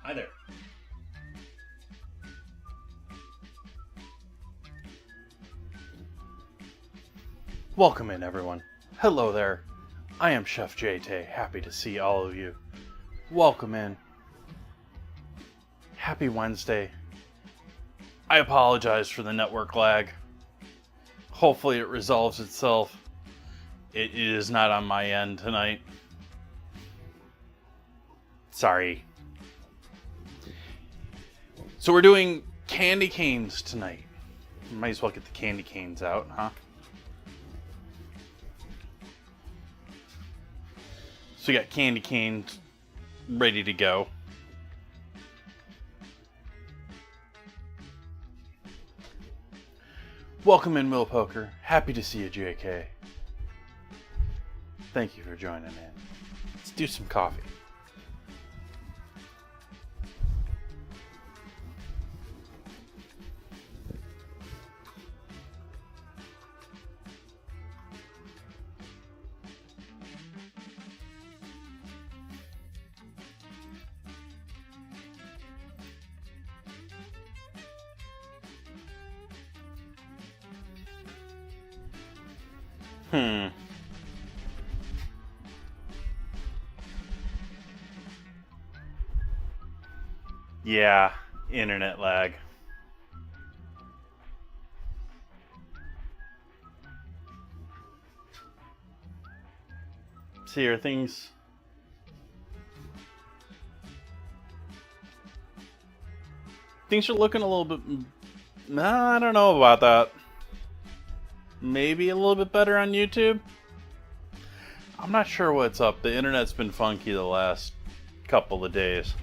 Hi there. Welcome in, everyone. Hello there. I am Chef Jay Tay. Happy to see all of you. Welcome in. Happy Wednesday. I apologize for the network lag. Hopefully it resolves itself. It is not on my end tonight. Sorry. So we're doing candy canes tonight. Might as well get the candy canes out, huh? So we got candy canes ready to go. Welcome in, Will Poker. Happy to see you, JK. Thank you for joining in. Let's do some coffee. Yeah, internet lag. See, are things... Things are looking a little bit... I don't know about that. Maybe a little bit better on YouTube? I'm not sure what's up. The internet's been funky the last couple of days.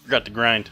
Forgot to grind.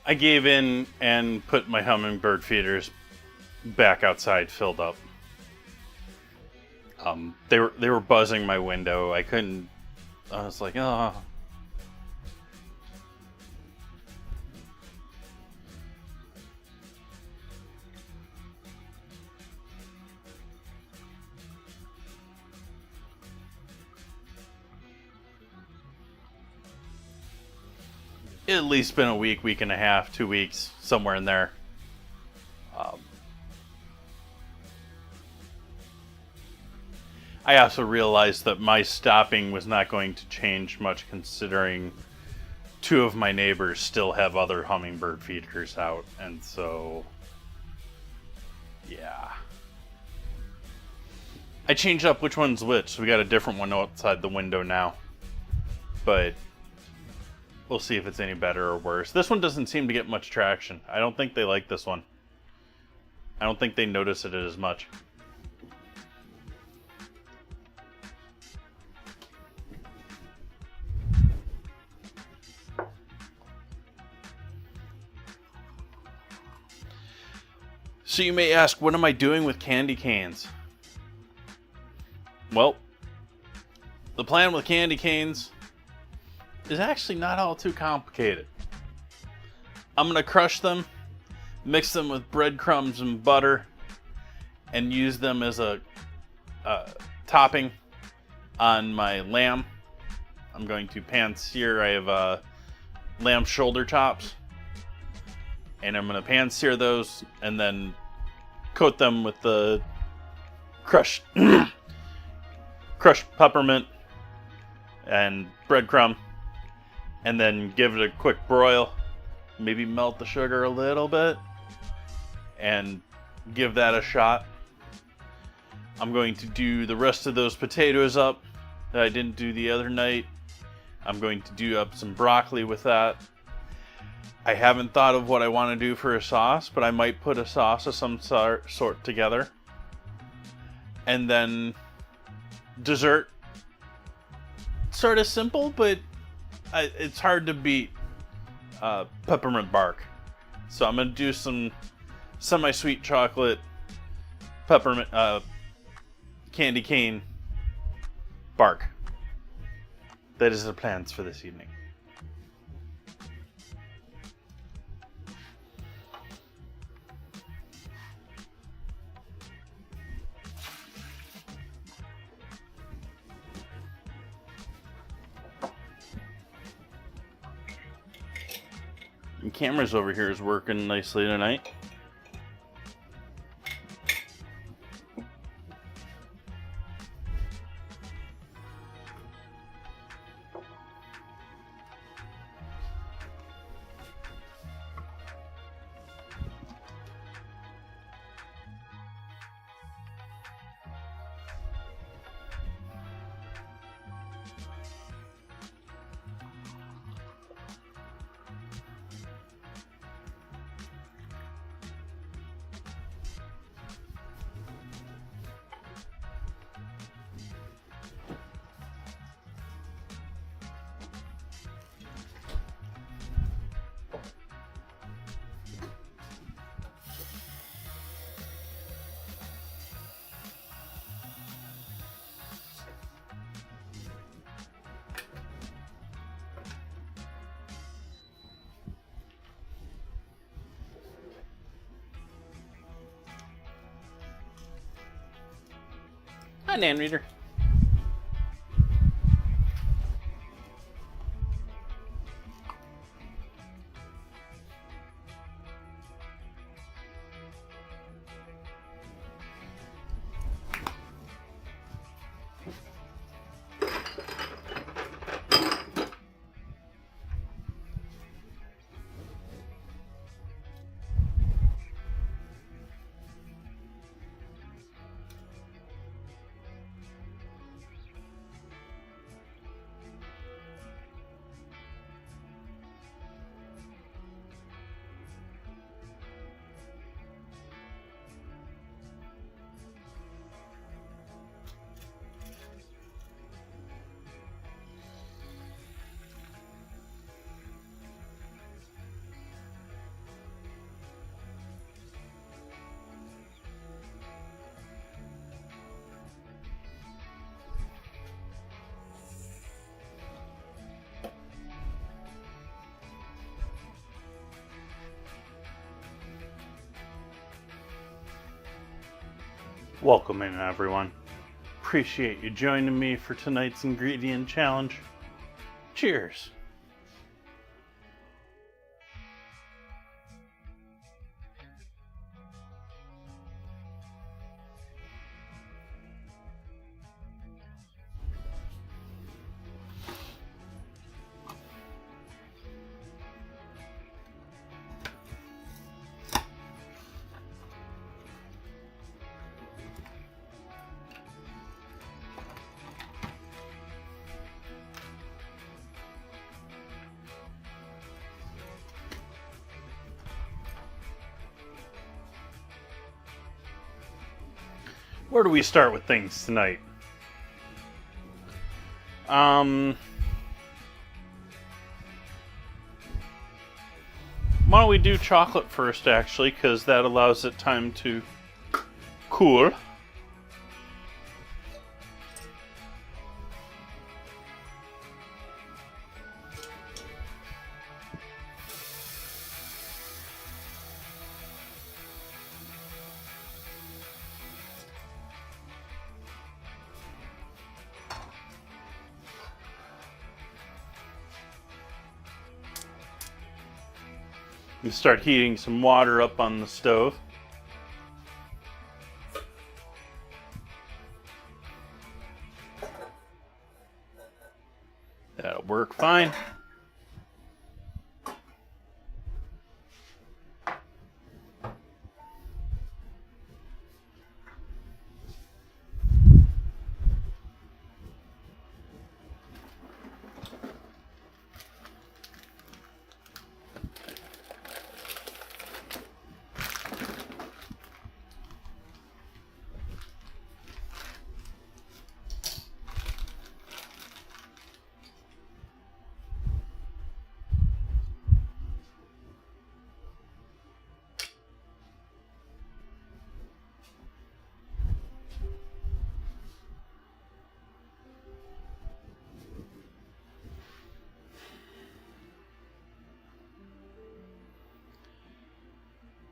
I gave in and put my hummingbird feeders back outside, filled up. They were buzzing my window. I couldn't. I was like, oh. At least been a week and a half, 2 weeks, somewhere in there. I also realized that my stopping was not going to change much, considering two of my neighbors still have other hummingbird feeders out, and so yeah. I changed up which one's which, so we got a different one outside the window now. But we'll see if it's any better or worse. This one doesn't seem to get much traction. I don't think they like this one. I don't think they notice it as much. So you may ask, what am I doing with candy canes? Well, the plan with candy canes is actually not all too complicated. I'm going to crush them, mix them with breadcrumbs and butter, and use them as a topping on my lamb. I'm going to pan sear. I have lamb shoulder chops, and I'm going to pan sear those and then coat them with the crushed peppermint and breadcrumb, and then give it a quick broil. Maybe melt the sugar a little bit and give that a shot. I'm going to do the rest of those potatoes up that I didn't do the other night. I'm going to do up some broccoli with that. I haven't thought of what I want to do for a sauce, but I might put a sauce of some sort together. And then dessert. Sort of simple, but it's hard to beat peppermint bark. So I'm going to do some semi-sweet chocolate peppermint candy cane bark. That is the plans for this evening. The camera's over here is working nicely tonight. Hi, Nan Reader. Welcome in, everyone. Appreciate you joining me for tonight's ingredient challenge. Cheers. Where do we start with things tonight? Why don't we do chocolate first, actually, because that allows it time to cool. You start heating some water up on the stove. That'll work fine.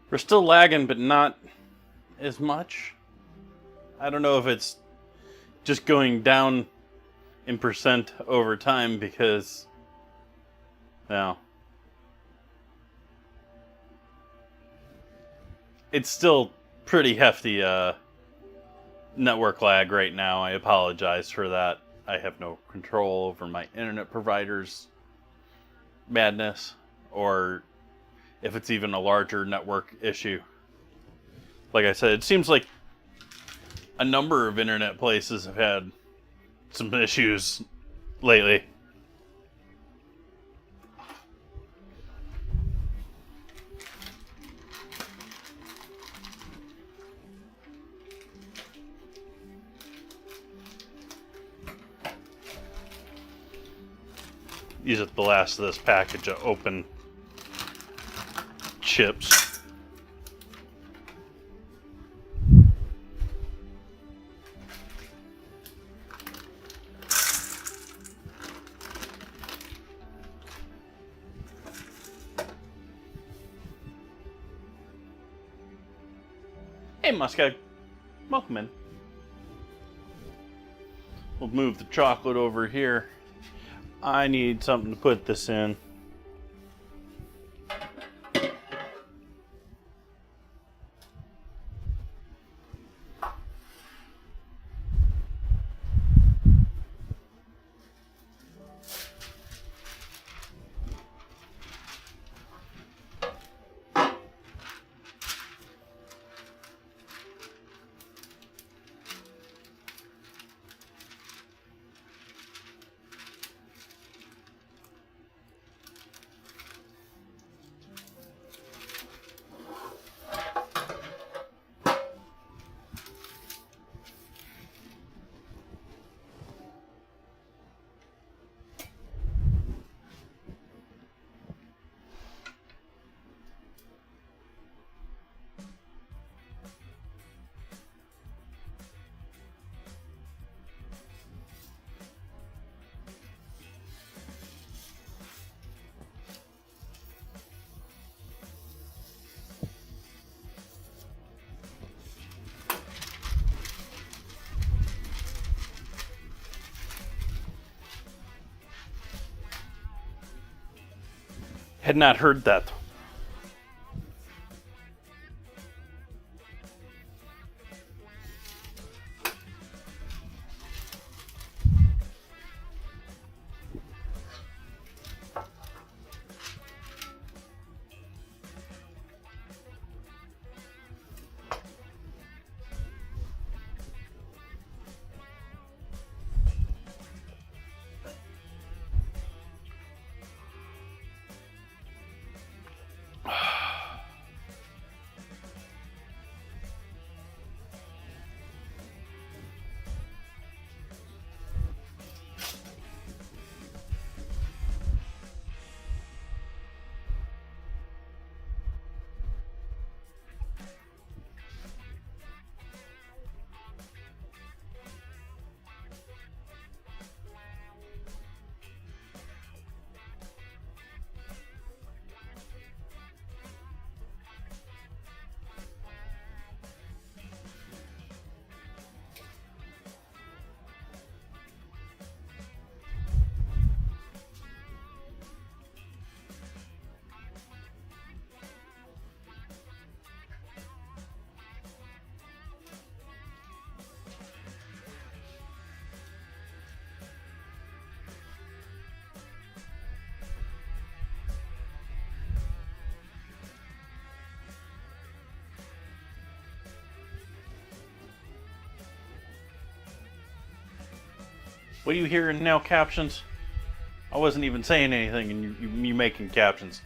We're still lagging, but not as much. I don't know if it's just going down in percent over time because, well, it's still pretty hefty network lag right now. I apologize for that. I have no control over my internet provider's madness, or if it's even a larger network issue. Like I said, it seems like a number of internet places have had some issues lately. Use up the last of this package of open chips. Hey, Muscat, welcome in. We'll move the chocolate over here. I need something to put this in. Had not heard that. What are you hearing now, captions? I wasn't even saying anything and you making captions.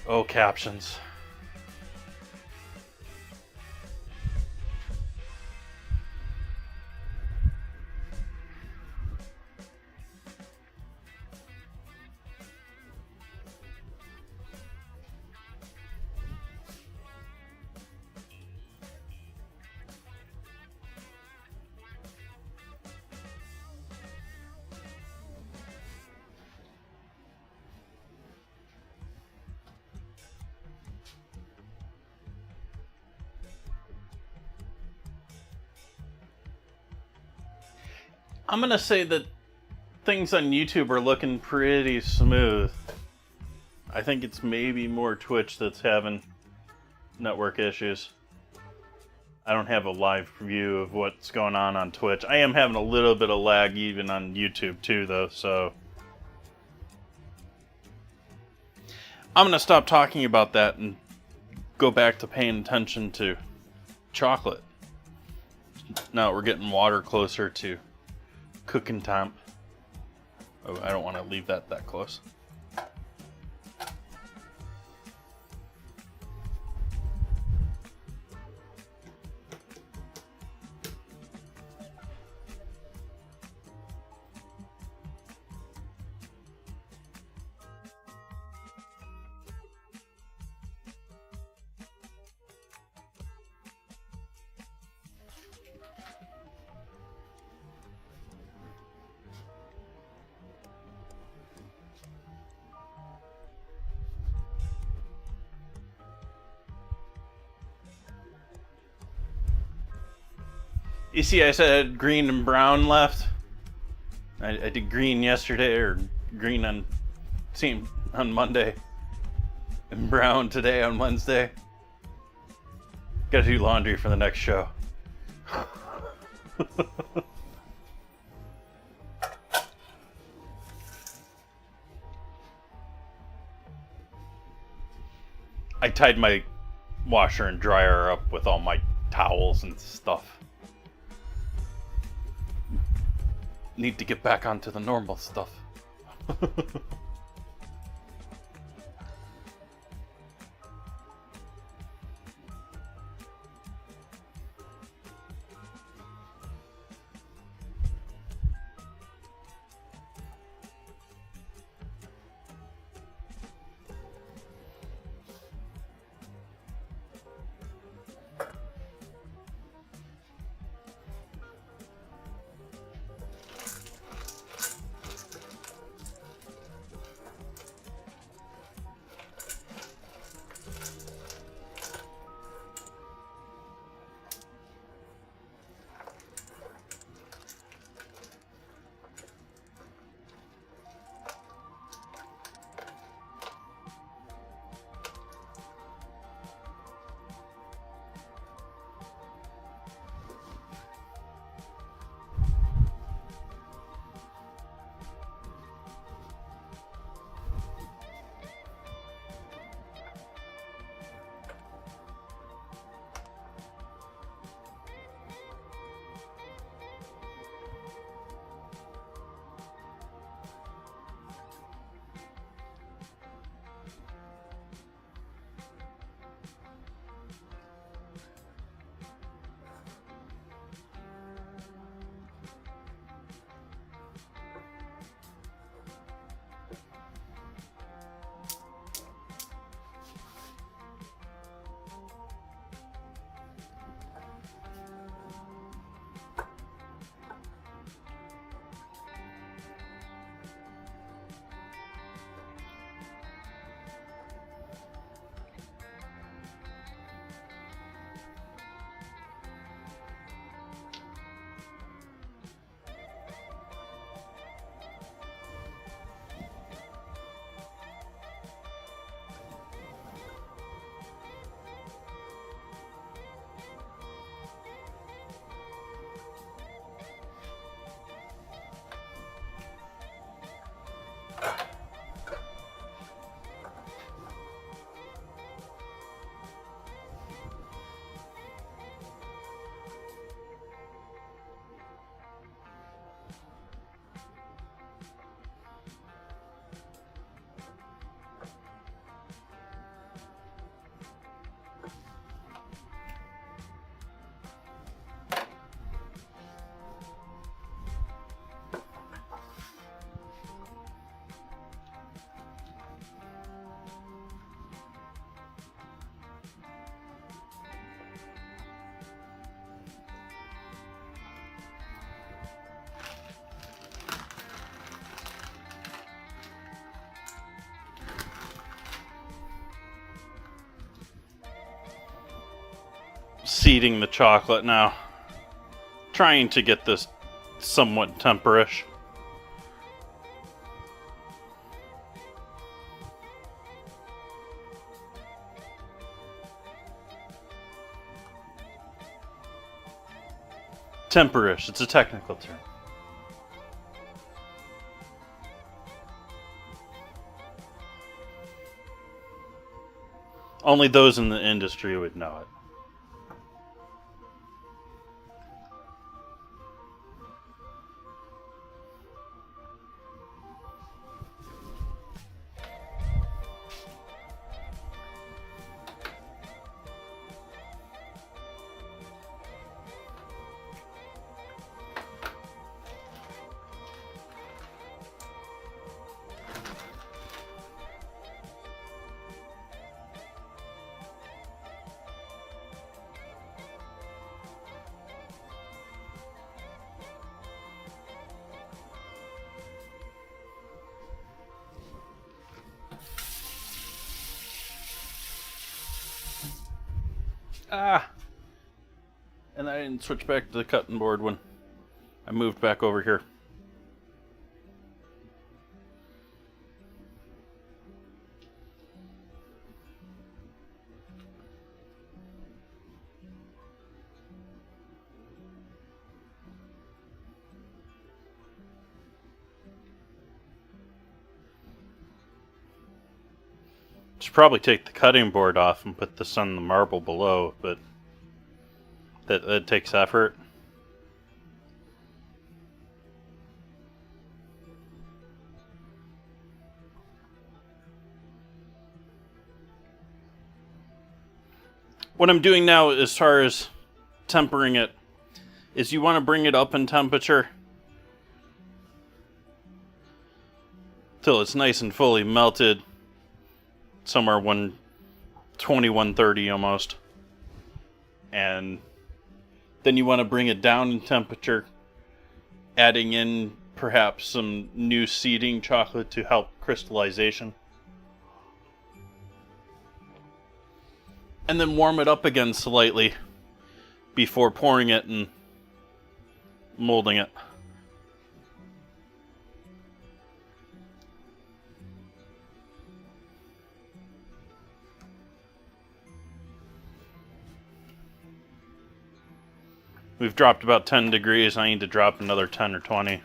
Oh, captions. I'm gonna say that things on YouTube are looking pretty smooth. I think it's maybe more Twitch that's having network issues. I don't have a live view of what's going on Twitch. I am having a little bit of lag even on YouTube too, though, so I'm gonna stop talking about that and go back to paying attention to chocolate. Now we're getting water closer to cooking time. Oh, I don't want to leave that close. You see, I said green and brown left. I did green yesterday, or green on Monday, and brown today on Wednesday. Gotta do laundry for the next show. I tied my washer and dryer up with all my towels and stuff. Need to get back onto the normal stuff. seeding the chocolate now. Trying to get this somewhat temperish. Temperish, it's a technical term. Only those in the industry would know it. And I didn't switch back to the cutting board when I moved back over here. Should probably take the cutting board off and put this on the marble below, but that takes effort. What I'm doing now as far as tempering it is you want to bring it up in temperature till it's nice and fully melted, somewhere 120, 130 almost. And then you want to bring it down in temperature, adding in perhaps some new seeding chocolate to help crystallization. And then warm it up again slightly before pouring it and molding it. We've dropped about 10 degrees. I need to drop another 10 or 20.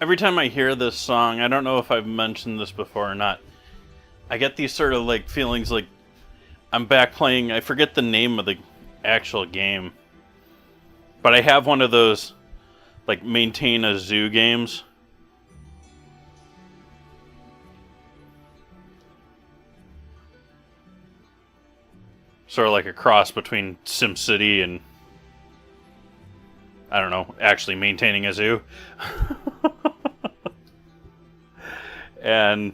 Every time I hear this song, I don't know if I've mentioned this before or not, I get these sort of like feelings like I'm back playing, I forget the name of the actual game, but I have one of those like maintain a zoo games. Sort of like a cross between SimCity and, I don't know, actually maintaining a zoo. And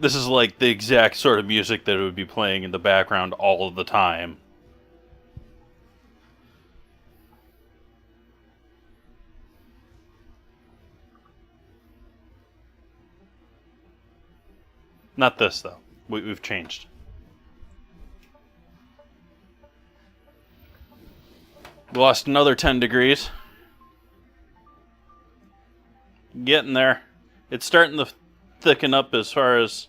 this is like the exact sort of music that it would be playing in the background all of the time. Not this, though. We've changed. We lost another 10 degrees. Getting there. It's starting to thicken up as far as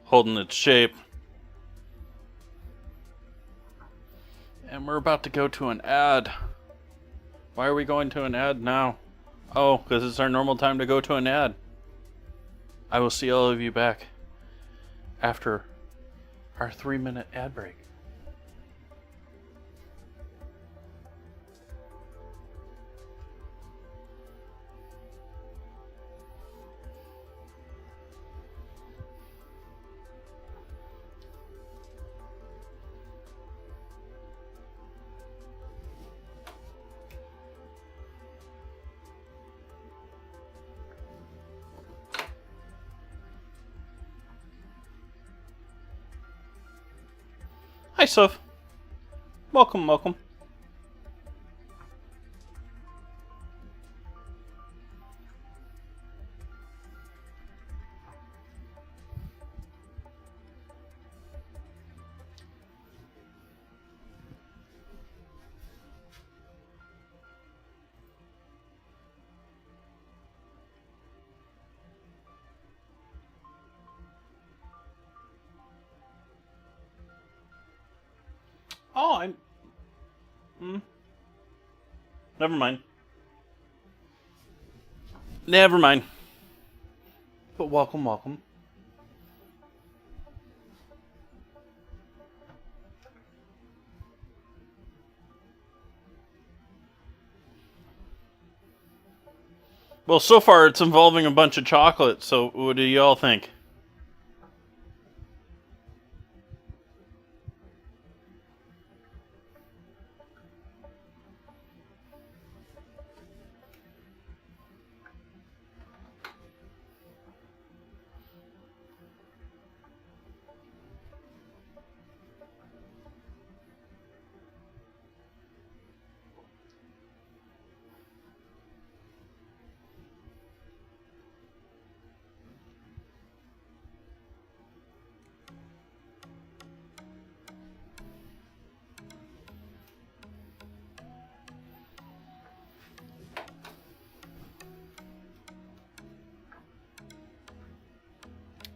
holding its shape. And we're about to go to an ad. Why are we going to an ad now? Oh, because it's our normal time to go to an ad. I will see all of you back after our 3-minute ad break. Hi, Soph. Welcome, welcome. Oh, never mind. Never mind. But welcome, welcome. Well, so far it's involving a bunch of chocolate, so what do y'all think?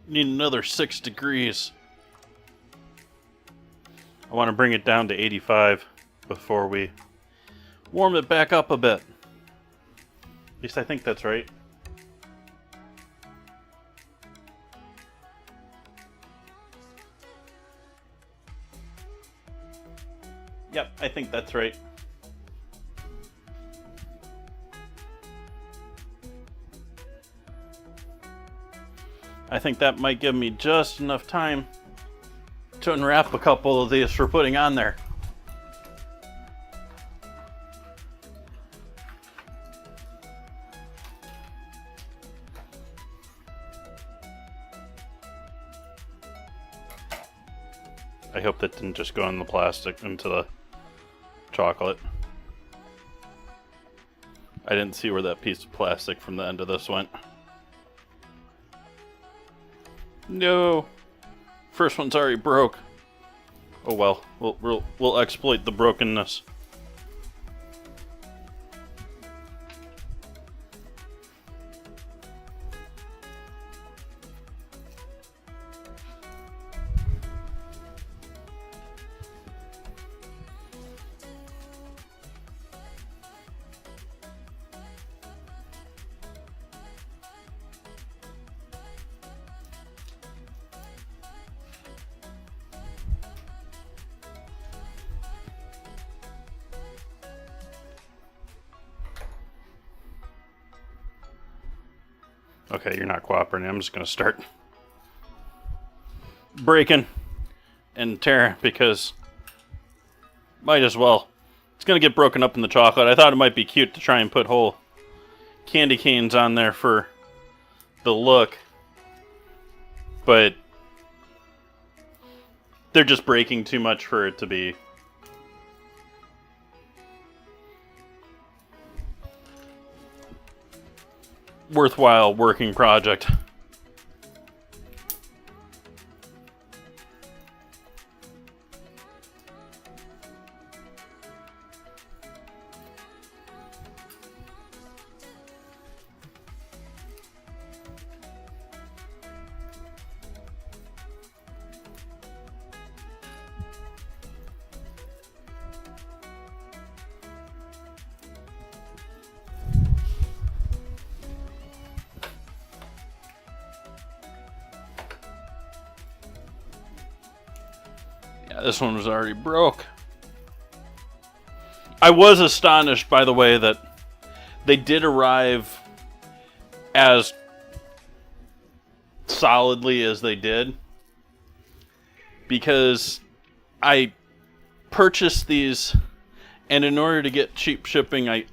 Need another 6 degrees. I want to bring it down to 85 before we warm it back up a bit. At least I think that's right. Yep, I think that's right. I think that might give me just enough time to unwrap a couple of these for putting on there. I hope that didn't just go in the plastic into the chocolate. I didn't see where that piece of plastic from the end of this went. No, first one's already broke. Oh well, we'll exploit the brokenness. Okay, you're not cooperating. I'm just going to start breaking and tearing because might as well. It's going to get broken up in the chocolate. I thought it might be cute to try and put whole candy canes on there for the look, but they're just breaking too much for it to be worthwhile working project. This one was already broke. I was astonished, by the way, that they did arrive as solidly as they did. Because I purchased these, and in order to get cheap shipping, I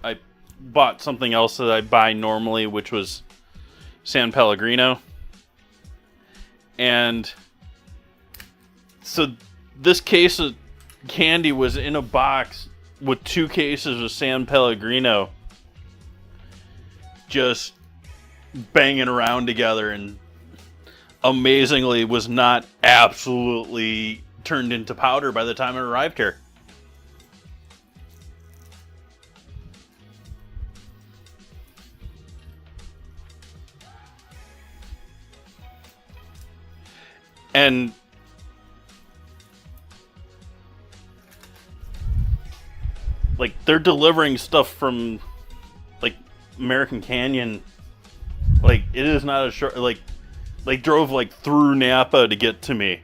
bought something else that I buy normally, which was San Pellegrino. And so this case of candy was in a box with 2 cases of San Pellegrino just banging around together, and amazingly was not absolutely turned into powder by the time it arrived here. And like, they're delivering stuff from like American Canyon. Like, it is not a short, like they drove like through Napa to get to me.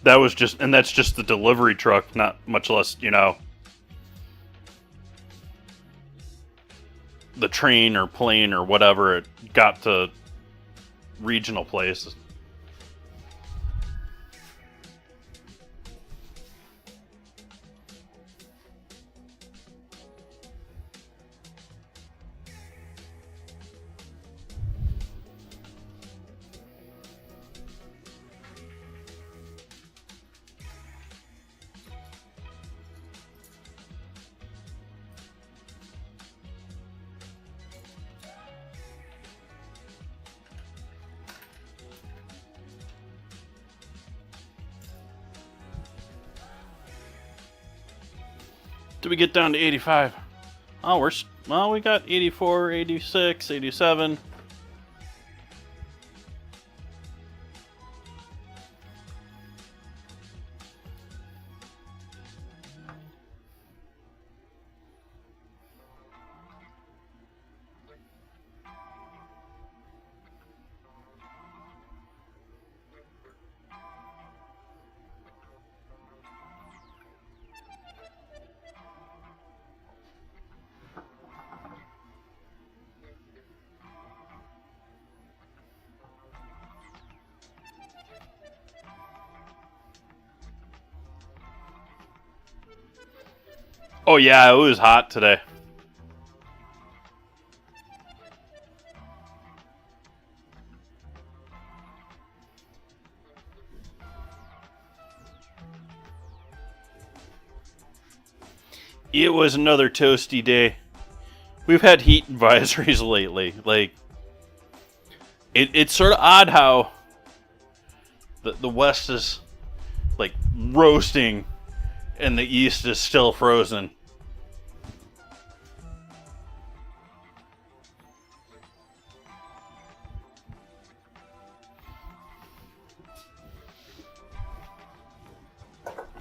That was just, and that's just the delivery truck, not much less, you know, the train or plane or whatever it got to regional places. Did we get down to 85? Oh, well, we got 84, 86, 87. Oh yeah, it was hot today. It was another toasty day. We've had heat advisories lately. Like, it's sort of odd how the West is like roasting and the East is still frozen.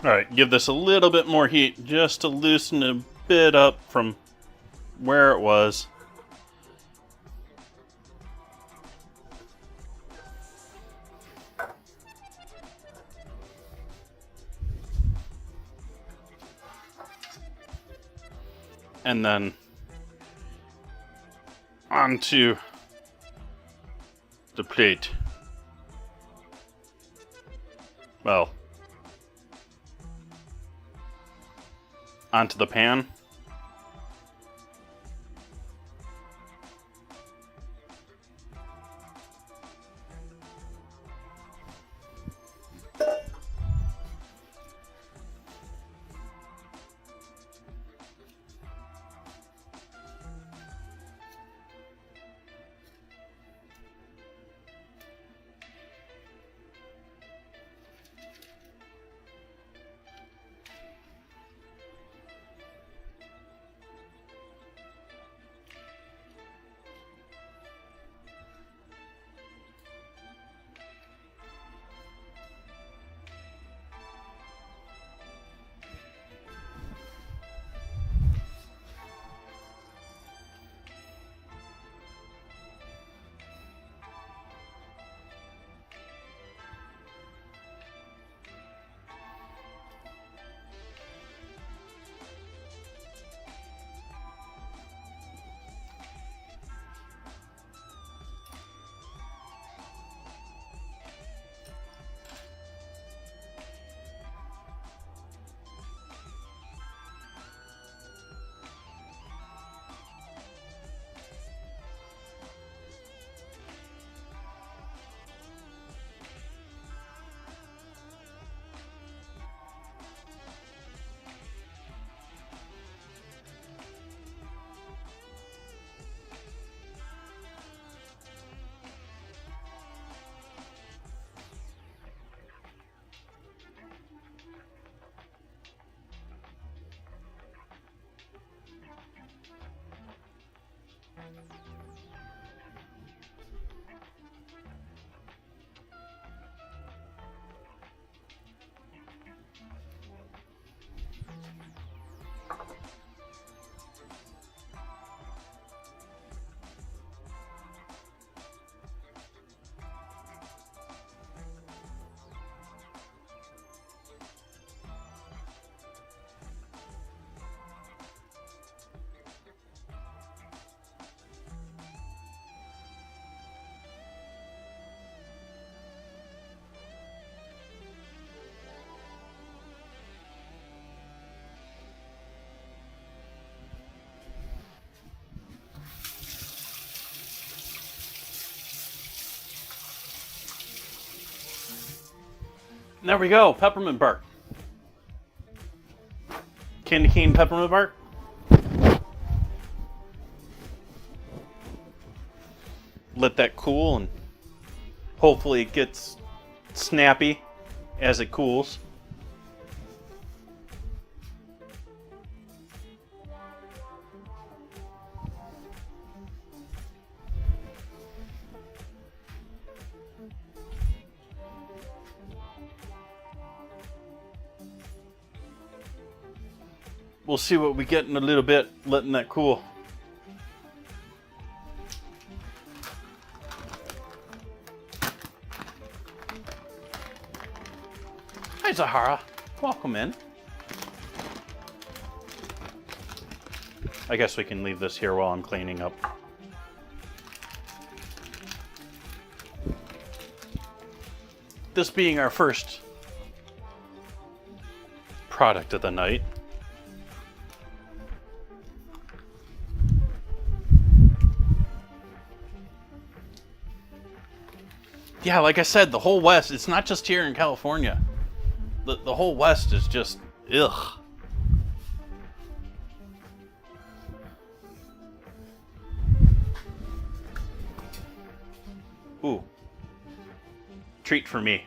Alright, give this a little bit more heat just to loosen a bit up from where it was. And then onto the plate. Well, onto the pan. There we go, peppermint bark. Candy cane peppermint bark. Let that cool and hopefully it gets snappy as it cools. We'll see what we get in a little bit, letting that cool. Hi, Zahara. Welcome in. I guess we can leave this here while I'm cleaning up. This being our first product of the night. Yeah, like I said, the whole West, it's not just here in California. The whole West is just, ugh. Ooh. Treat for me.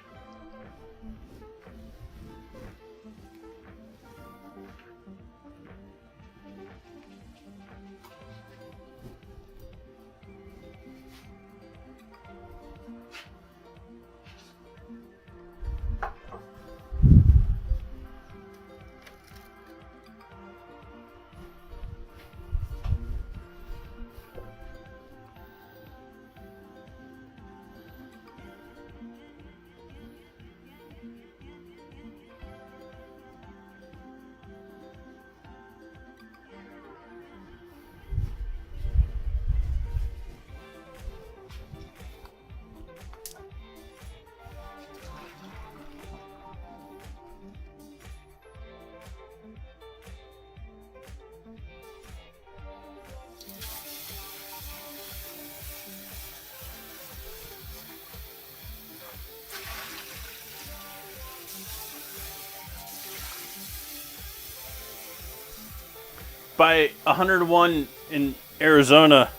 By 101 in Arizona,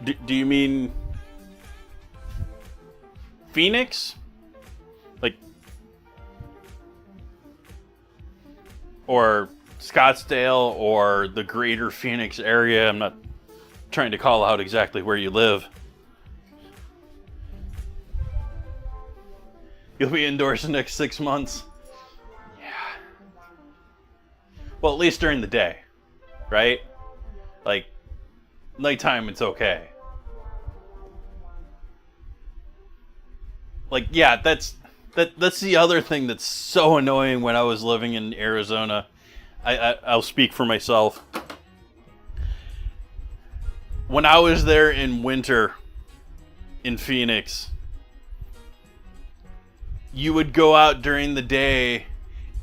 do you mean Phoenix? Like, or Scottsdale or the greater Phoenix area? I'm not trying to call out exactly where you live. You'll be indoors the next 6 months. Yeah. Well, at least during the day. Right? Like, nighttime, it's okay. Like, yeah, that's the other thing that's so annoying when I was living in Arizona. I'll speak for myself. When I was there in winter in Phoenix, you would go out during the day,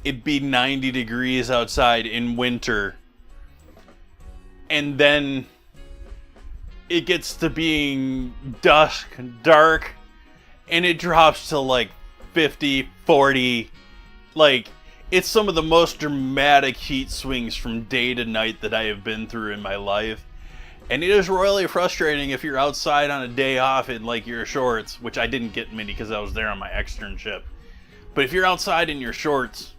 it'd be 90 degrees outside in winter. And then it gets to being dusk, dark, and it drops to like 50, 40. Like, it's some of the most dramatic heat swings from day to night that I have been through in my life. And it is royally frustrating if you're outside on a day off in like your shorts, which I didn't get many because I was there on my externship. But if you're outside in your shorts,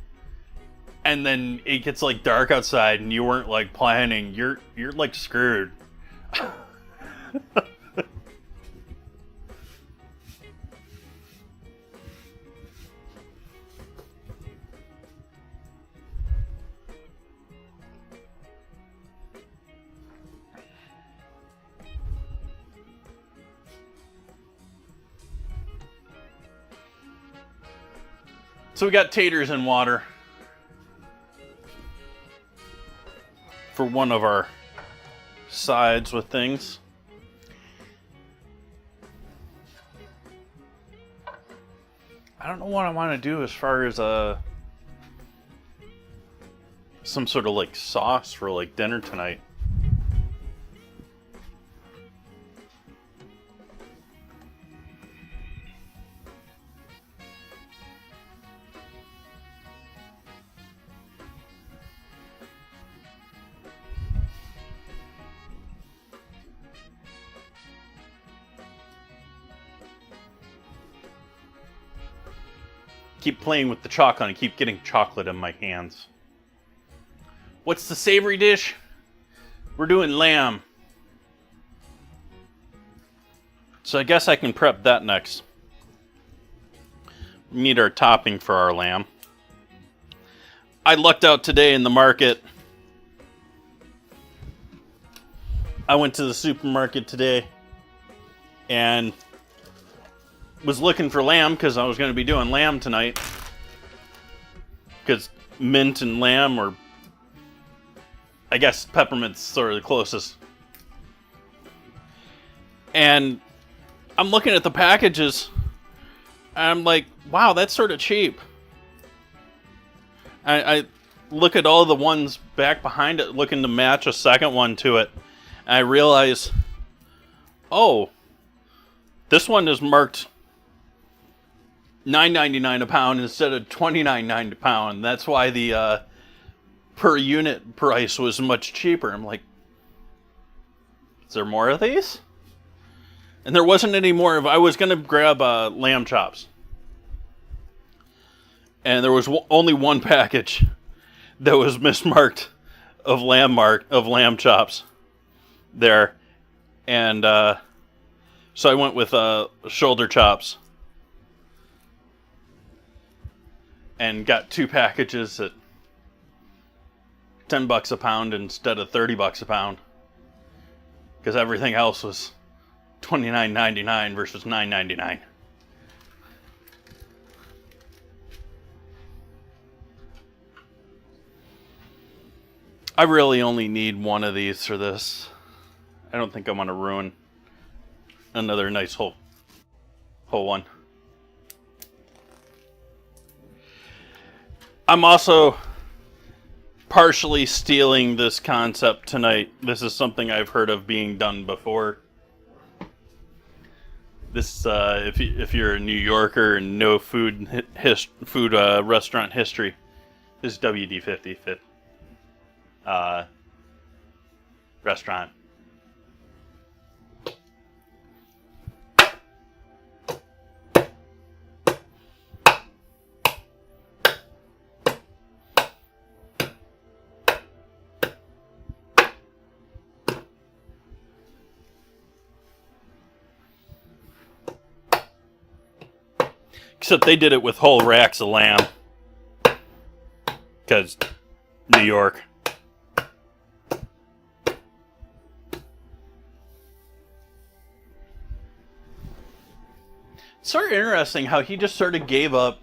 and then it gets like dark outside and you weren't like planning, you're like screwed. So we got taters in water for one of our sides with things. I don't know what I want to do as far as some sort of like sauce for like dinner tonight. keep playing with the chocolate and keep getting chocolate in my hands. What's the savory dish? We're doing lamb. So I guess I can prep that next. We need our topping for our lamb. I lucked out today in the market. I went to the supermarket today and was looking for lamb because I was going to be doing lamb tonight. Because mint and lamb, or I guess peppermint's sort of the closest. And I'm looking at the packages and I'm like, wow, that's sort of cheap. I look at all the ones back behind it looking to match a second one to it. And I realize, oh, this one is marked $9.99 a pound instead of $29.90 a pound. That's why the per unit price was much cheaper. I'm like, is there more of these? And there wasn't any more I was going to grab lamb chops. And there was only one package that was mismarked of lamb chops there. And so I went with shoulder chops. And got 2 packages at $10 a pound instead of $30 a pound. Because everything else was $29.99 versus $9.99. I really only need one of these for this. I don't think I want to ruin another nice whole one. I'm also partially stealing this concept tonight. This is something I've heard of being done before. This, if you're a New Yorker and know food restaurant history, this is WD-50 restaurant. Except they did it with whole racks of lamb. Because New York. It's sort of interesting how he just sort of gave up.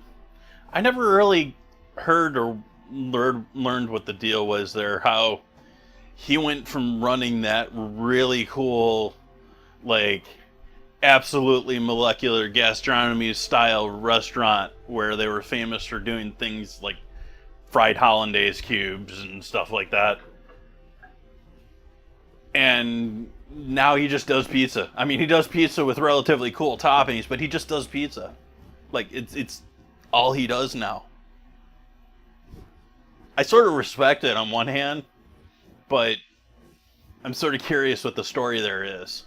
I never really heard or learned what the deal was there. How he went from running that really cool, like, absolutely molecular gastronomy style restaurant where they were famous for doing things like fried hollandaise cubes and stuff like that. And now he just does pizza. I mean, he does pizza with relatively cool toppings, but he just does pizza. Like, it's all he does now. I sort of respect it on one hand, but I'm sort of curious what the story there is.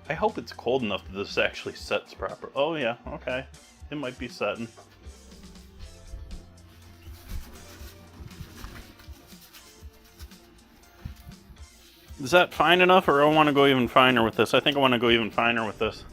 I hope it's cold enough that this actually sets proper. Oh yeah, okay. It might be setting. Is that fine enough, or do I want to go even finer with this? I think I want to go even finer with this.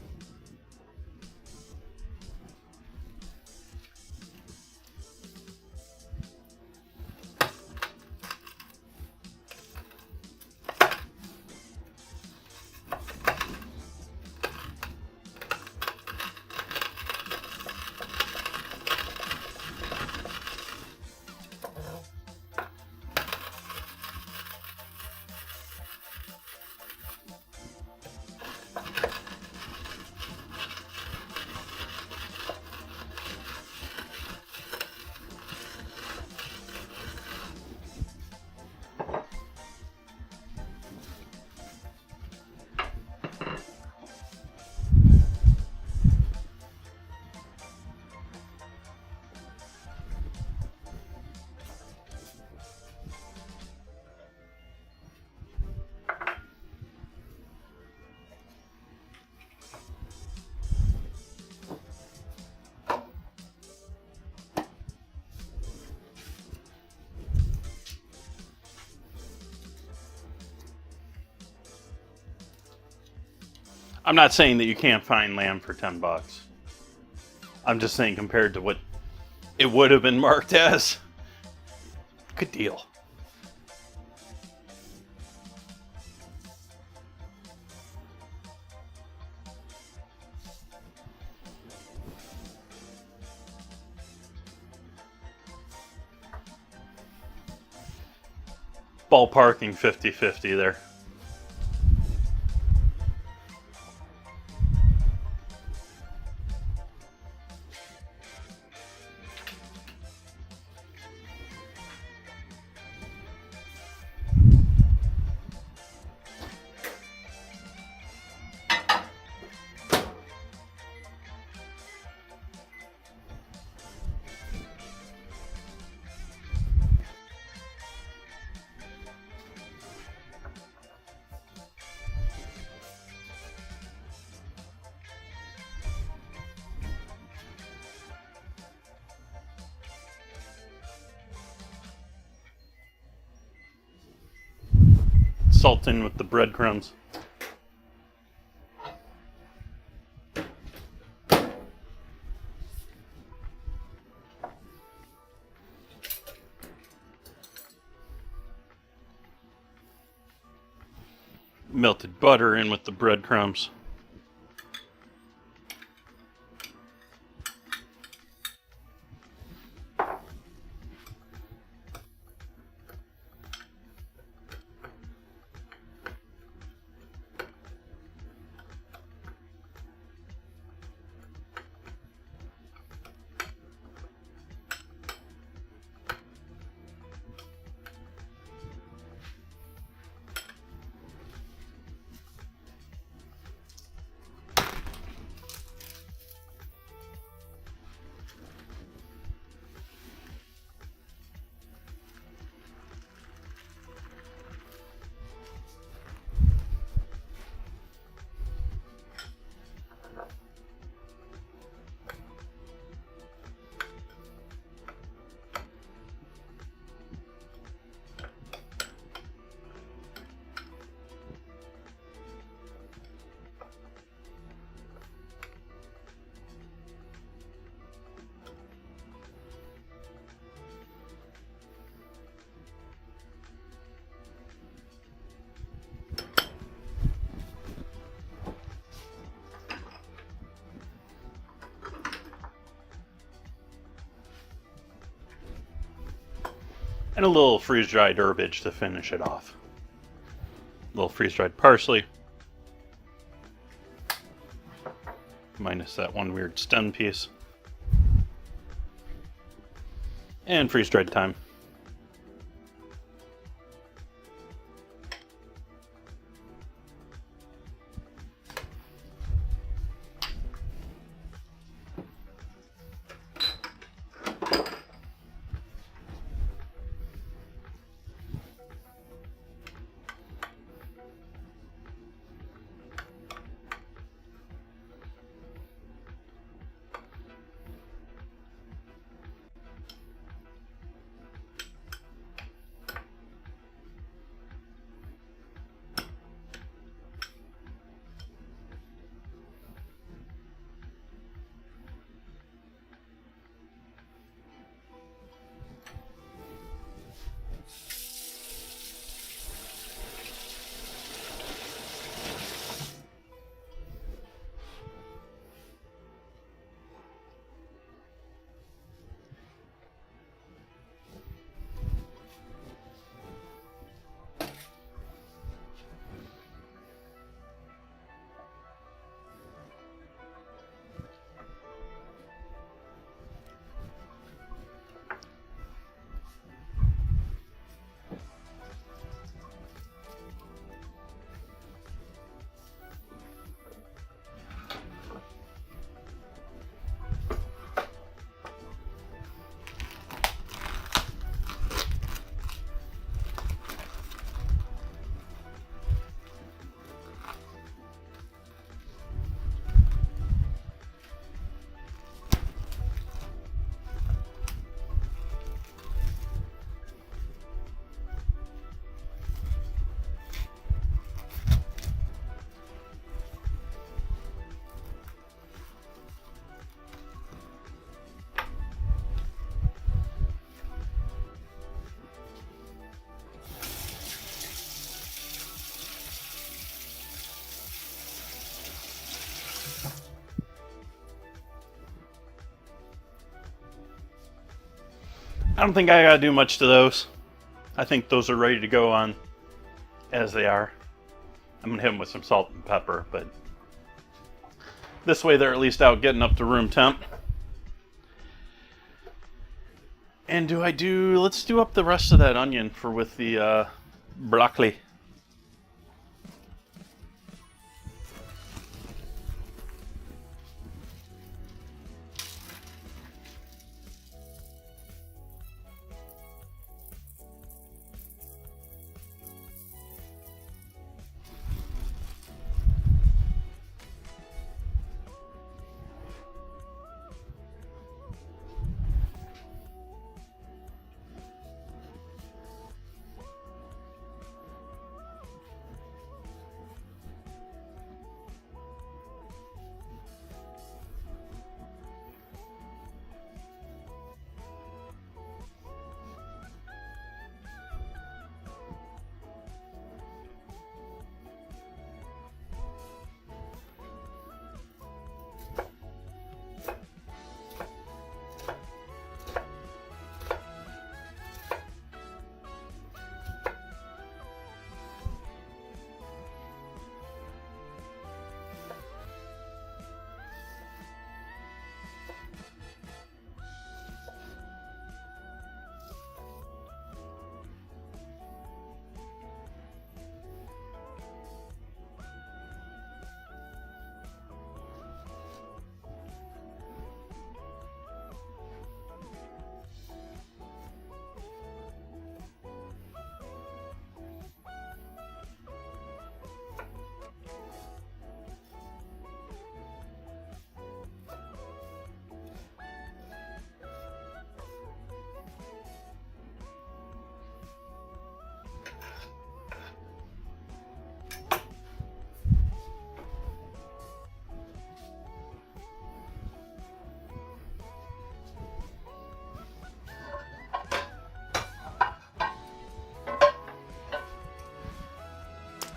I'm not saying that you can't find lamb for $10. I'm just saying compared to what it would have been marked as, good deal. Ballparking 50-50 there. Salt in with the breadcrumbs. Melted butter in with the breadcrumbs. And a little freeze-dried herbage to finish it off. A little freeze-dried parsley. Minus that one weird stem piece. And freeze-dried thyme. I don't think I gotta do much to those. I think those are ready to go on as they are. I'm gonna hit them with some salt and pepper, but this way they're at least out getting up to room temp. And let's do up the rest of that onion with the broccoli.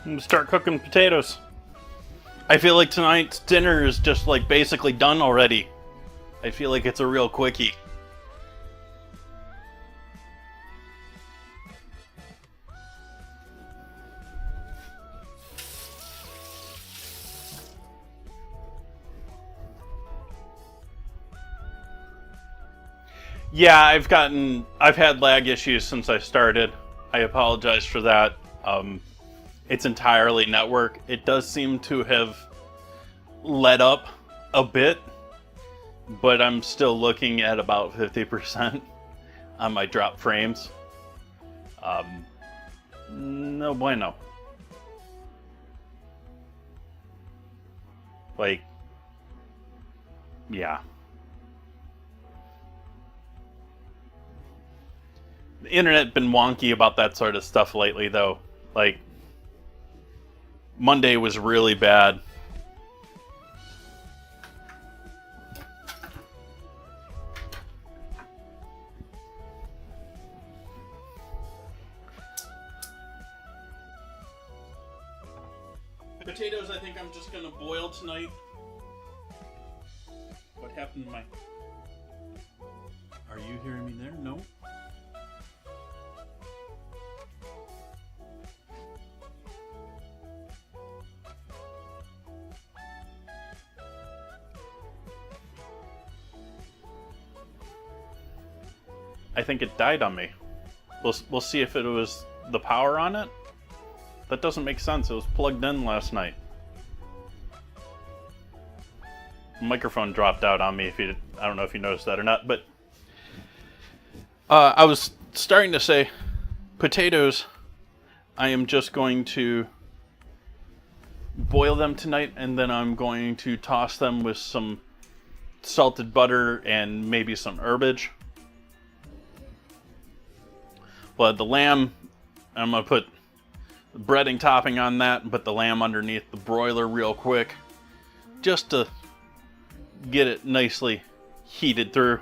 I'm gonna start cooking potatoes. I feel like tonight's dinner is just like basically done already. I feel like it's a real quickie. Yeah, I've had lag issues since I started. I apologize for that. It's entirely network. It does seem to have let up a bit, but I'm still looking at about 50% on my drop frames. No bueno. Like, yeah. The internet been wonky about that sort of stuff lately, though. Like, Monday was really bad. Potatoes, I think I'm just gonna boil tonight. What happened to my... Are you hearing me there? No? I think it died on me. We'll see if it was the power on it. That doesn't make sense. It was plugged in last night. The microphone dropped out on me. I don't know if you noticed that or not, but I was starting to say potatoes. I am just going to boil them tonight, and then I'm going to toss them with some salted butter and maybe some herbage. But the lamb, I'm going to put the breading topping on that and put the lamb underneath the broiler real quick, just to get it nicely heated through.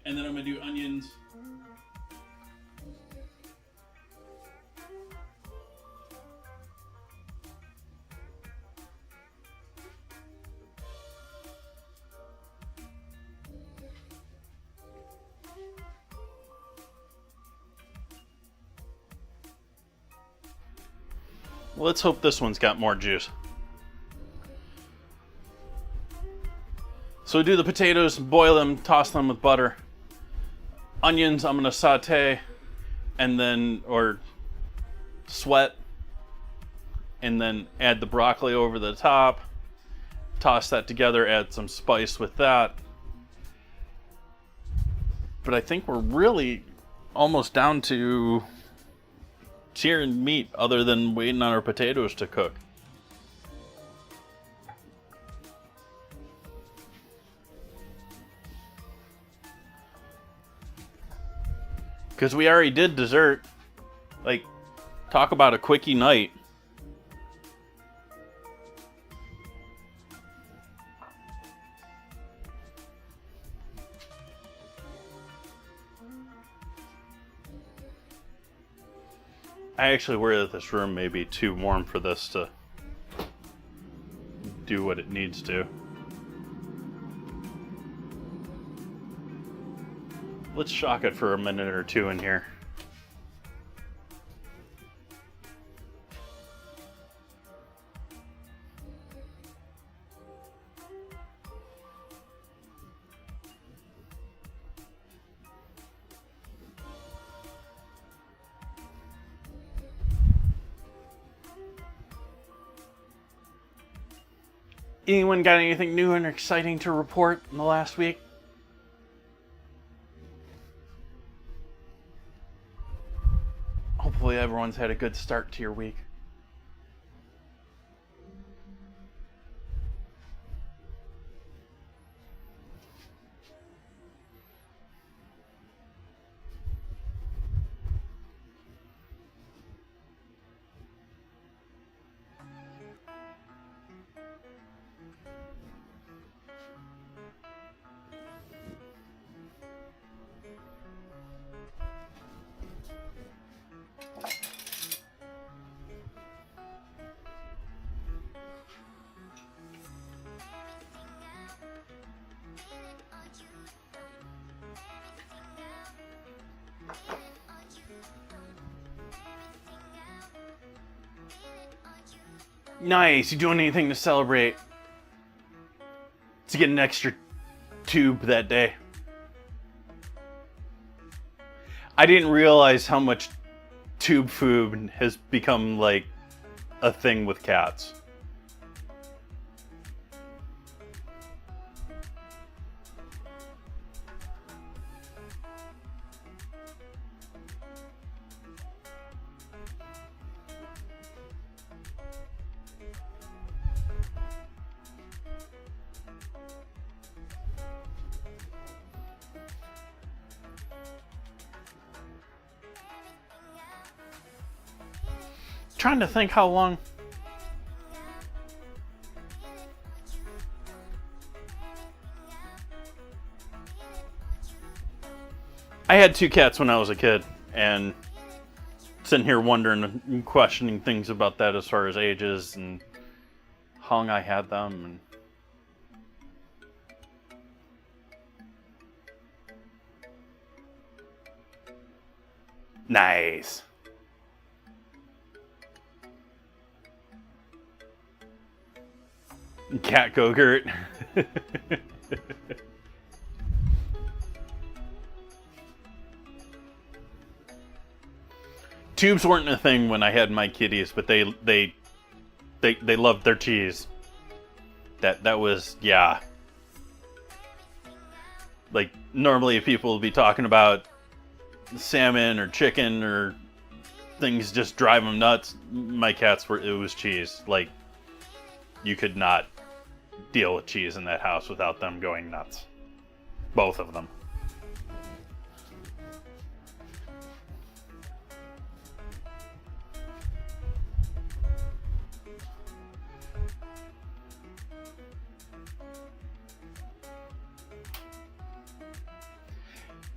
And then I'm going to do onions. Let's hope this one's got more juice. So do the potatoes, boil them, toss them with butter. Onions, I'm gonna saute and then, or sweat, and then add the broccoli over the top. Toss that together, add some spice with that. But I think we're really almost down to searing meat other than waiting on our potatoes to cook. Because we already did dessert. Like, talk about a quickie night. I actually worry that this room may be too warm for this to do what it needs to. Let's shock it for a minute or two in here. Anyone got anything new and exciting to report in the last week? Hopefully everyone's had a good start to your week. Nice. You doing anything to celebrate? To get an extra tube that day. I didn't realize how much tube food has become like a thing with cats. Trying to think how long. I had 2 cats when I was a kid, and sitting here wondering and questioning things about that as far as ages and how long I had them. And nice. Cat Go-Gurt. Tubes weren't a thing when I had my kitties, but they loved their cheese. That was, yeah. Like, normally people will be talking about salmon or chicken or things just drive them nuts. My cats were, it was cheese. Like, you could not deal with cheese in that house without them going nuts. Both of them.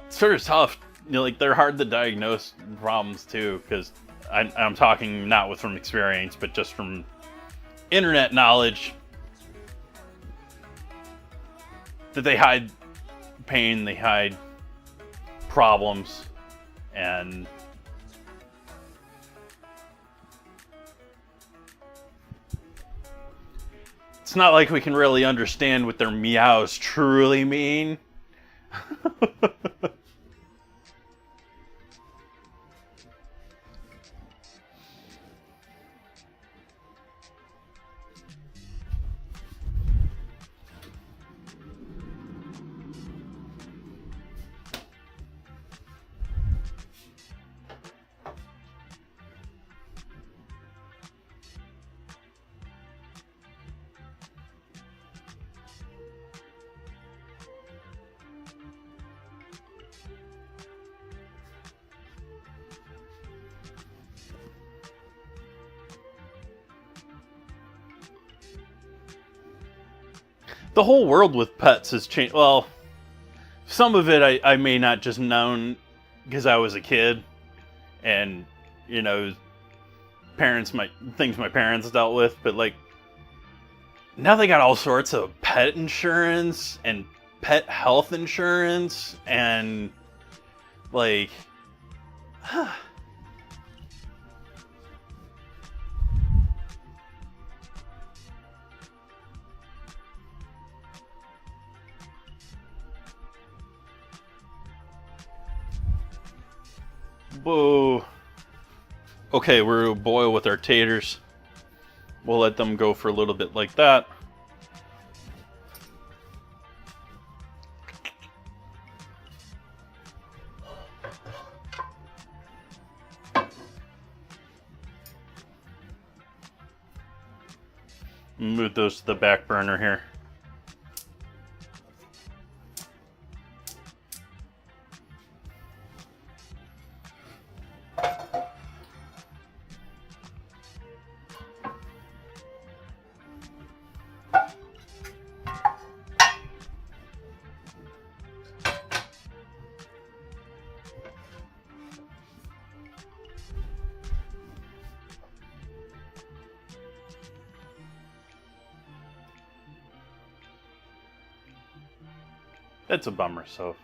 It's sort of tough. You know, like, they're hard to diagnose problems too, because I'm talking not with from experience, but just from internet knowledge. That they hide pain, they hide problems, and It's not like we can really understand what their meows truly mean. The whole world with pets has changed. Well, some of it I may not just known because I was a kid, and you know, parents might things my parents dealt with, but like now they got all sorts of pet insurance and pet health insurance and like whoa. Okay, we're gonna boil with our taters. We'll let them go for a little bit like that. Move those to the back burner here. It's a bummer, so.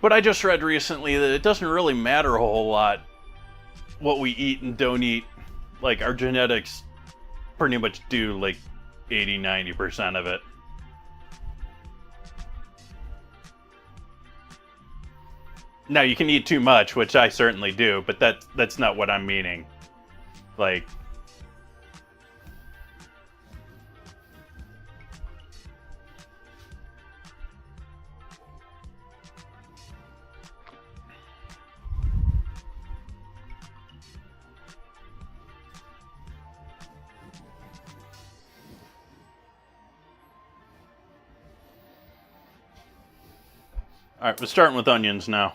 But I just read recently that it doesn't really matter a whole lot what we eat and don't eat. Like, our genetics pretty much do like 80-90% of it. Now, you can eat too much, which I certainly do, but that's not what I'm meaning. Like, all right, we're starting with onions now.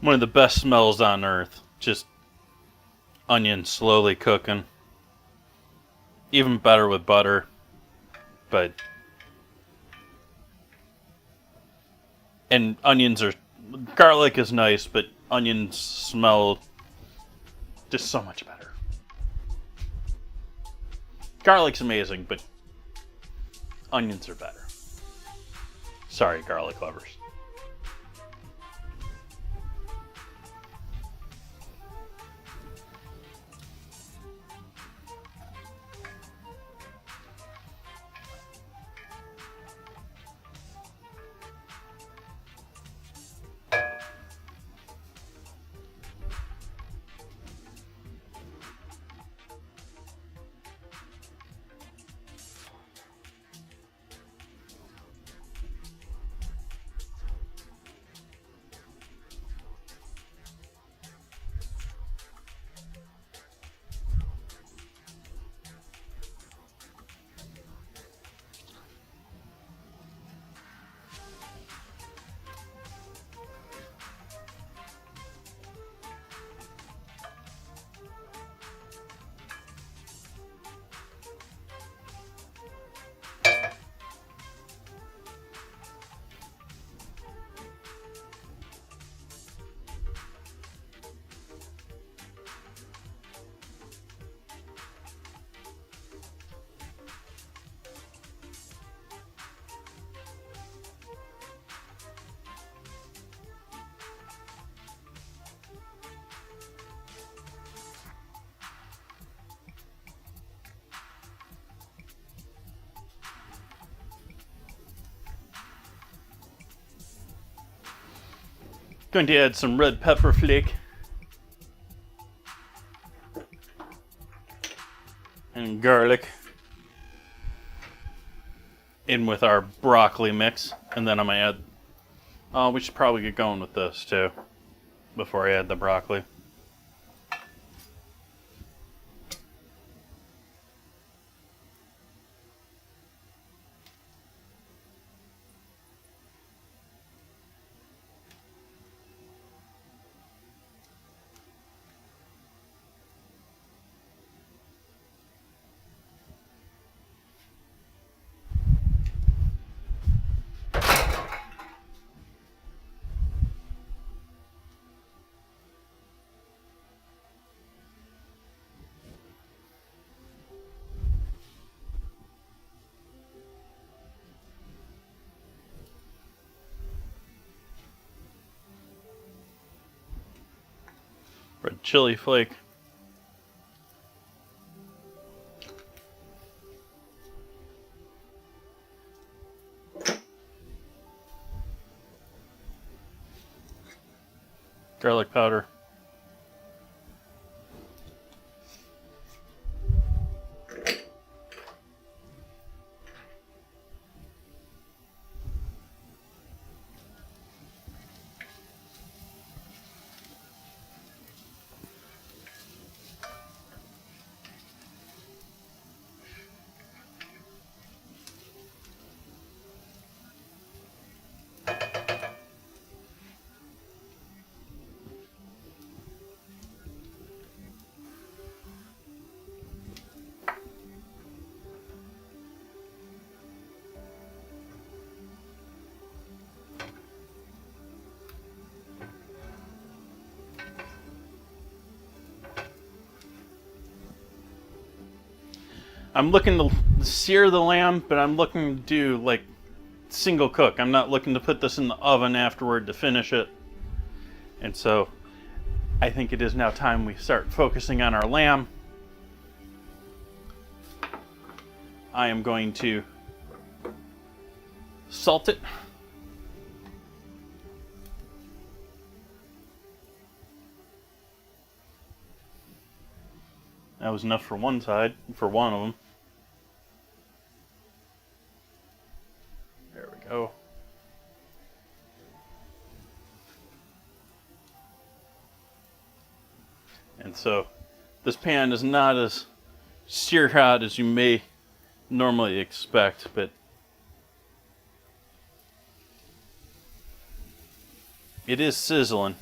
One of the best smells on earth. Just onions slowly cooking. Even better with butter. But... and onions are... garlic is nice, but onions smell just so much better. Garlic's amazing, but onions are better. Sorry, garlic lovers. Going to add some red pepper flake and garlic in with our broccoli mix, and then I'm gonna add. Oh, we should probably get going with this too before I add the broccoli. Red chili flake. Garlic powder. I'm looking to sear the lamb, but I'm looking to do like single cook. I'm not looking to put this in the oven afterward to finish it. And so I think it is now time we start focusing on our lamb. I am going to salt it. That was enough for one side, for one of them. There we go. And so this pan is not as sear hot as you may normally expect, but it is sizzling.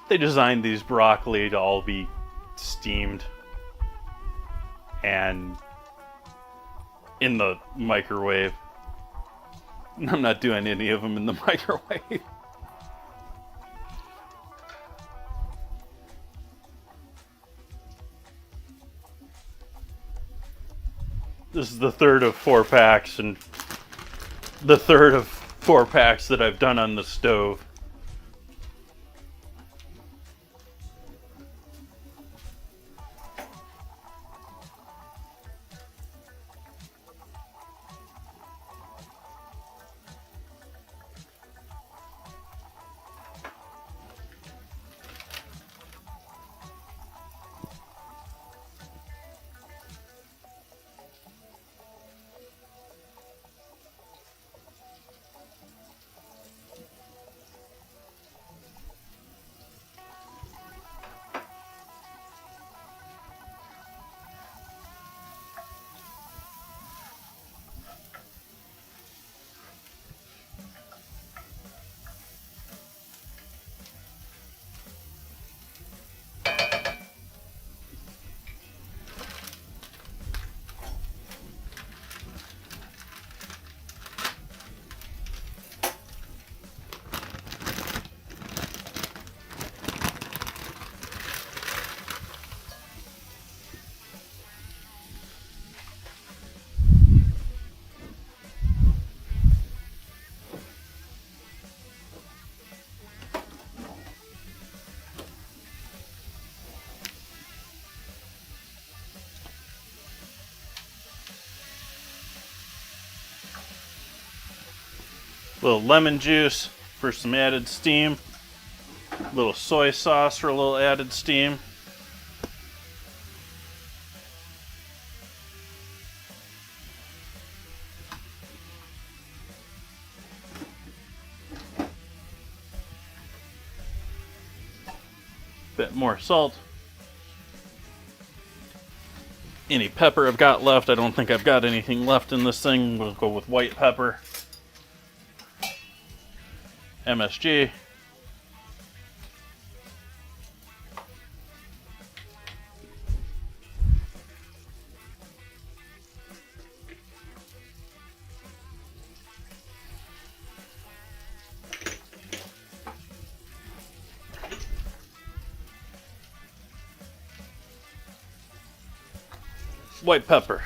They designed these broccoli to all be steamed and in the microwave. I'm not doing any of them in the microwave. This is the third of 4 packs, and the third of 4 packs that I've done on the stove. A little lemon juice for some added steam. A little soy sauce for a little added steam. Bit more salt. Any pepper I've got left. I don't think I've got anything left in this thing. We'll go with white pepper. MSG. White pepper.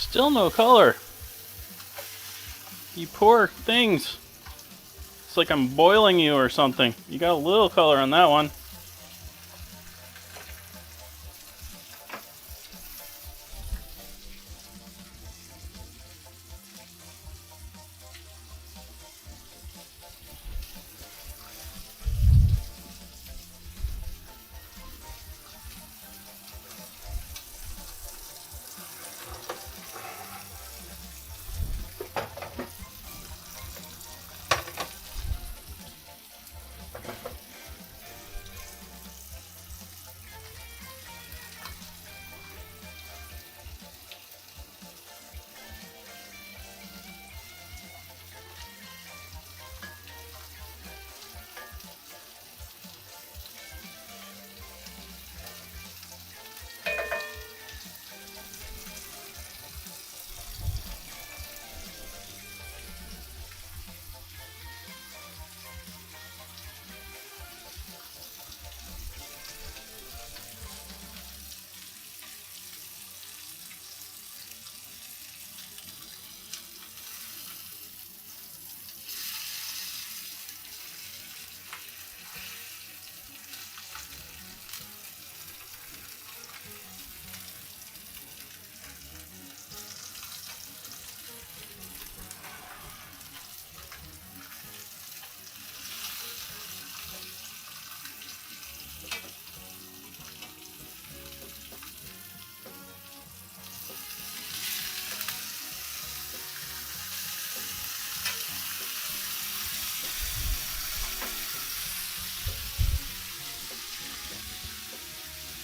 Still no color. You poor things. It's like I'm boiling you or something. You got a little color on that one.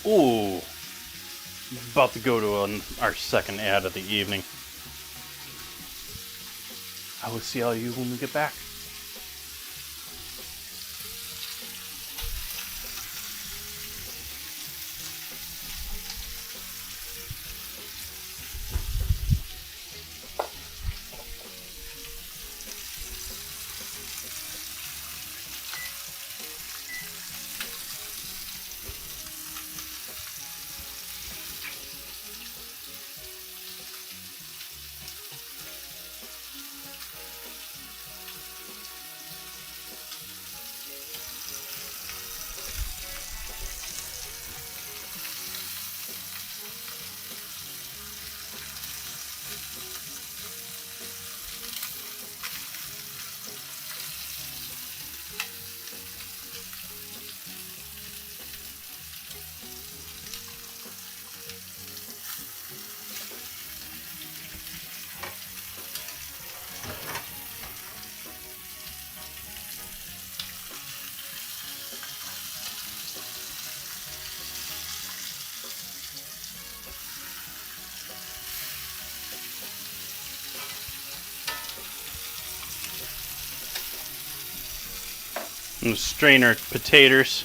Ooh. About to go to our second ad of the evening. I will see all you when we get back. And strain our potatoes.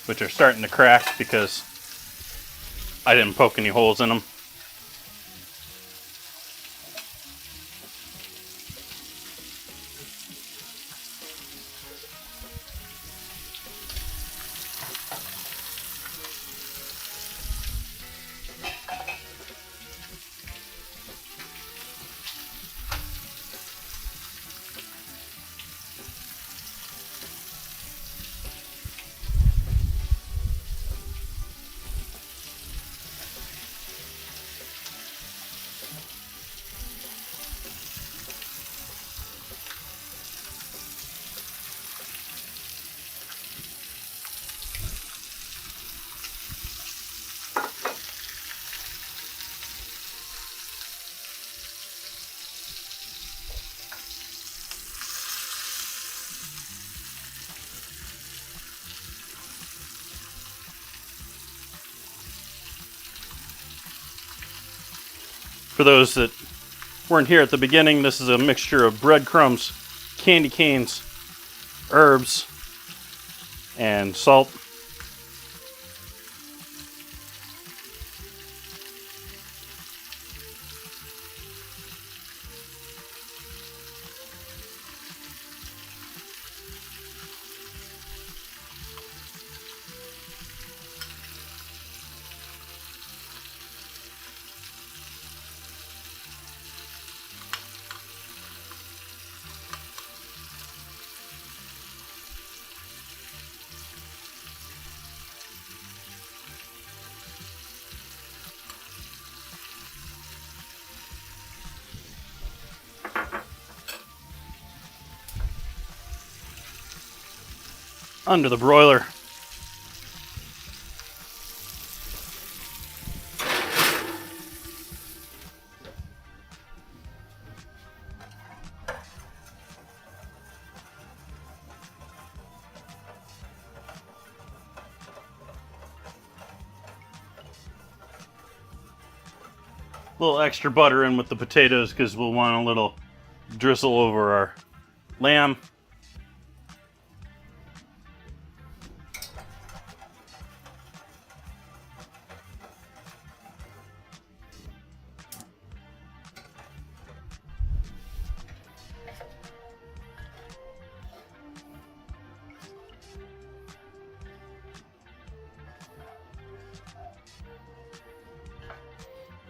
Which are starting to crack because I didn't poke any holes in them. For those that weren't here at the beginning, this is a mixture of breadcrumbs, candy canes, herbs, and salt. under the broiler. A little extra butter in with the potatoes because we'll want a little drizzle over our lamb.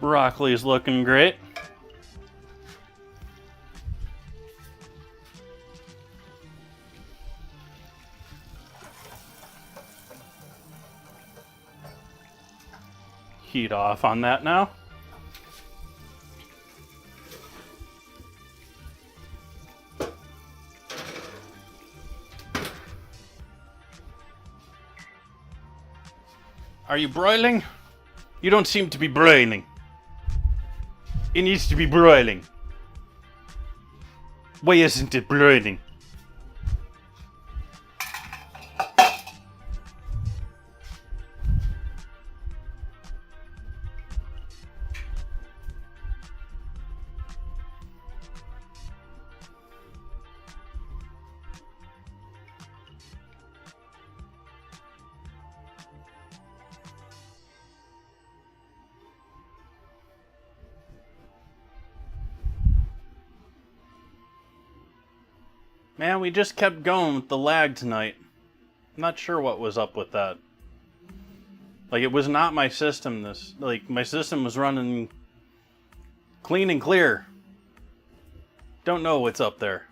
Broccoli is looking great. Heat off on that now. Are you broiling? You don't seem to be broiling. It needs to be broiling. Why isn't it broiling? Man, we just kept going with the lag tonight. I'm not sure what was up with that. Like, it was not my system. My system was running clean and clear. Don't know what's up there.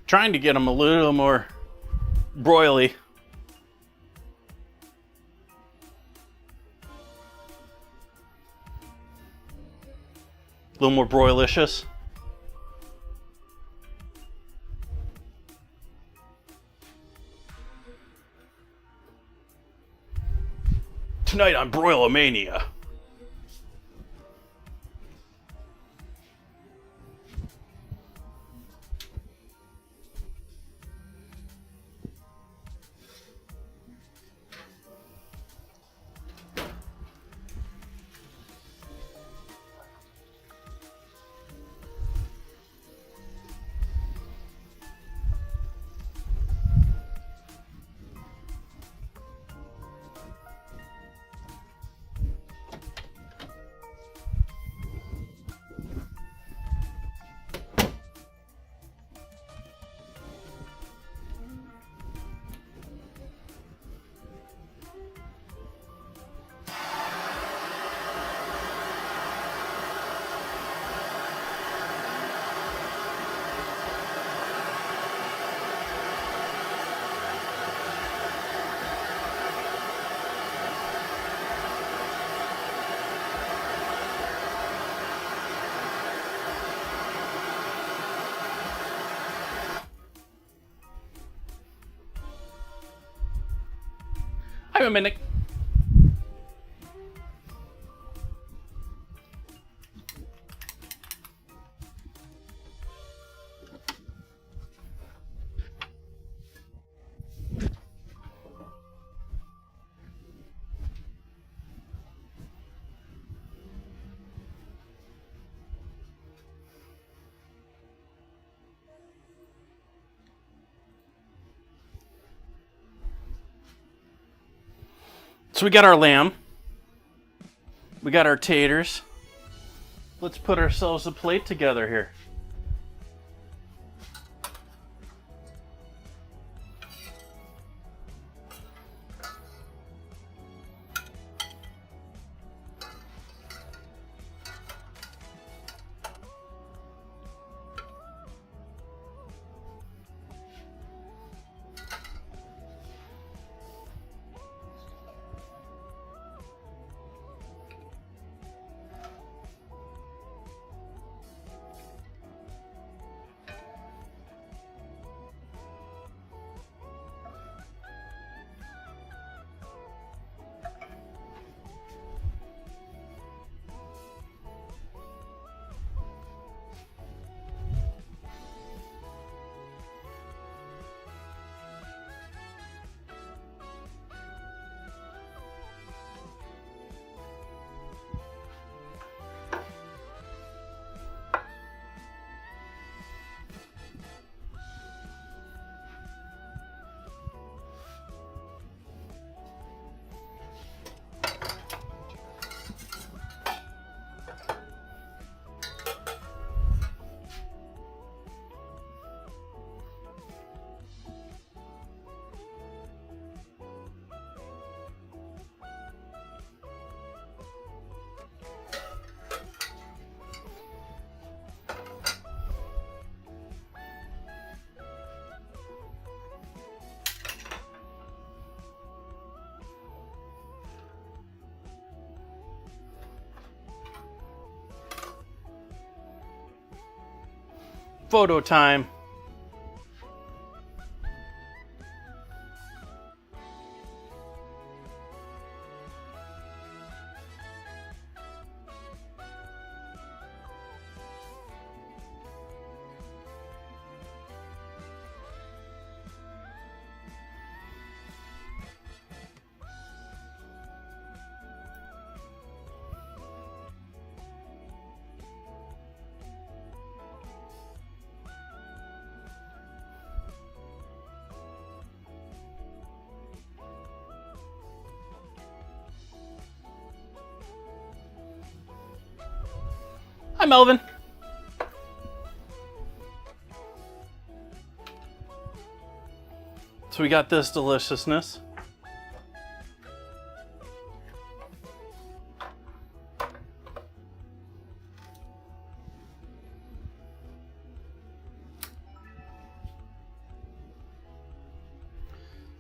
Trying to get them a little more broily. A little more broilicious. Tonight on Broilomania. Wait a minute. So we got our lamb, we got our taters, Let's put ourselves a plate together here. Photo time. Hi, Melvin. So we got this deliciousness.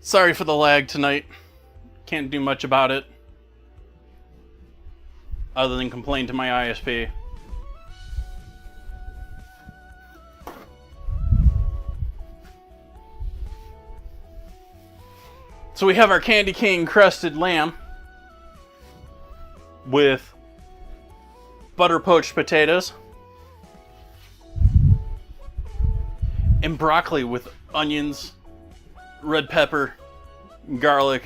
Sorry for the lag tonight. Can't do much about it other than complain to my ISP. So we have our candy cane crusted lamb with butter poached potatoes and broccoli with onions, red pepper, garlic,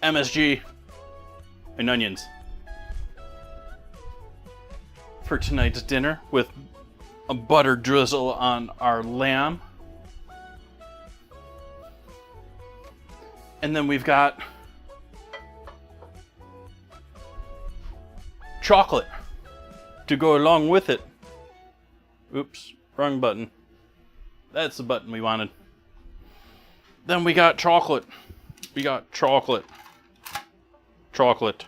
MSG, and onions for tonight's dinner with a butter drizzle on our lamb. And then we've got chocolate to go along with it. Oops, wrong button. That's the button we wanted. Then we got chocolate. We got chocolate. Chocolate.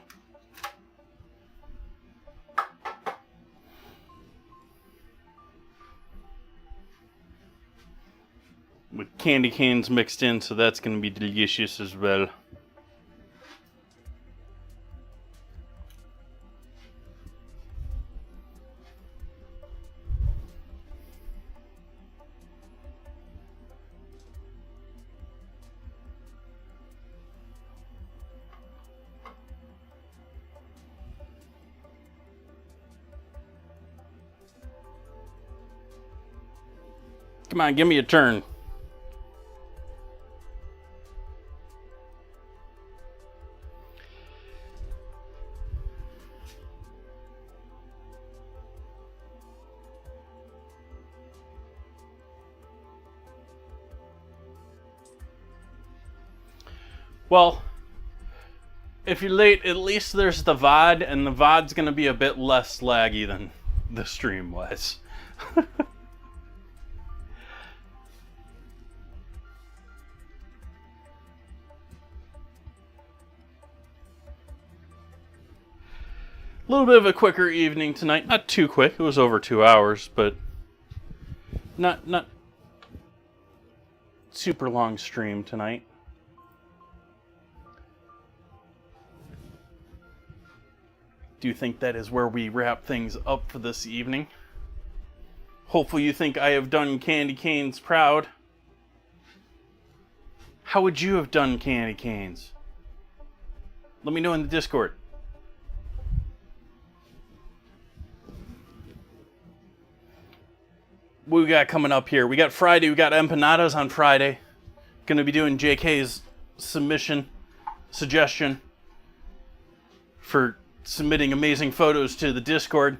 With candy canes mixed in, so that's going to be delicious as well. Come on, give me a turn. Well, If you're late, at least there's the VOD, and the VOD's gonna be a bit less laggy than the stream was. A little bit of a quicker evening tonight. Not too quick. It was over 2 hours, but not super long stream tonight. Do you think that is where we wrap things up for this evening? Hopefully you think I have done Candy Canes proud. How would you have done Candy Canes? Let me know in the Discord. What we got coming up here? We got Friday. We got empanadas on Friday. Gonna be doing JK's suggestion for submitting amazing photos to the Discord.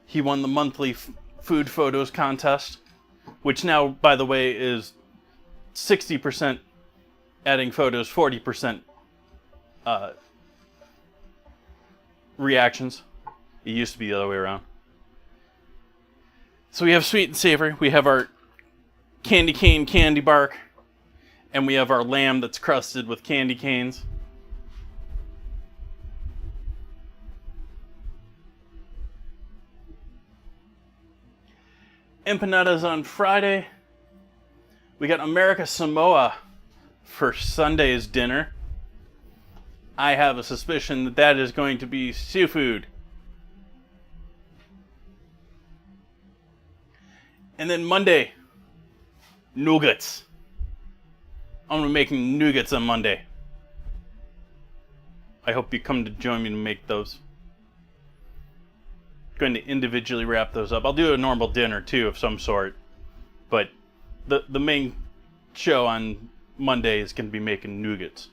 He won the monthly food photos contest, which now, by the way, is 60% adding photos, 40% reactions. It used to be the other way around. So we have sweet and savory. We have our candy cane candy bark, and we have our lamb that's crusted with candy canes. Empanadas on Friday. We got America Samoa for Sunday's dinner. I have a suspicion that that is going to be seafood. And then Monday, nougats. I'm going to be making nougats on Monday. I hope you come to join me to make those. Going to individually wrap those up. I'll do a normal dinner too of some sort. But the main show on Monday is going to be making nougats.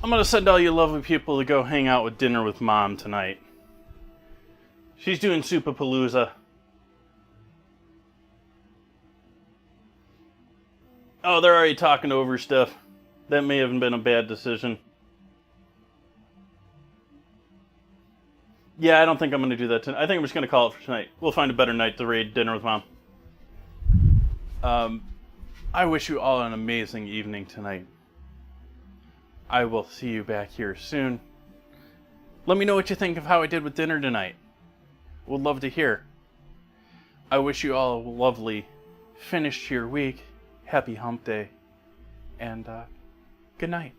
I'm going to send all you lovely people to go hang out with dinner with Mom tonight. She's doing Supapalooza. Oh, they're already talking over stuff. That may have been a bad decision. Yeah, I don't think I'm going to do that tonight. I think I'm just going to call it for tonight. We'll find a better night to raid dinner with Mom. I wish you all an amazing evening tonight. I will see you back here soon. Let me know what you think of how I did with dinner tonight. Would love to hear. I wish you all a lovely finish to your week. Happy hump day. And good night.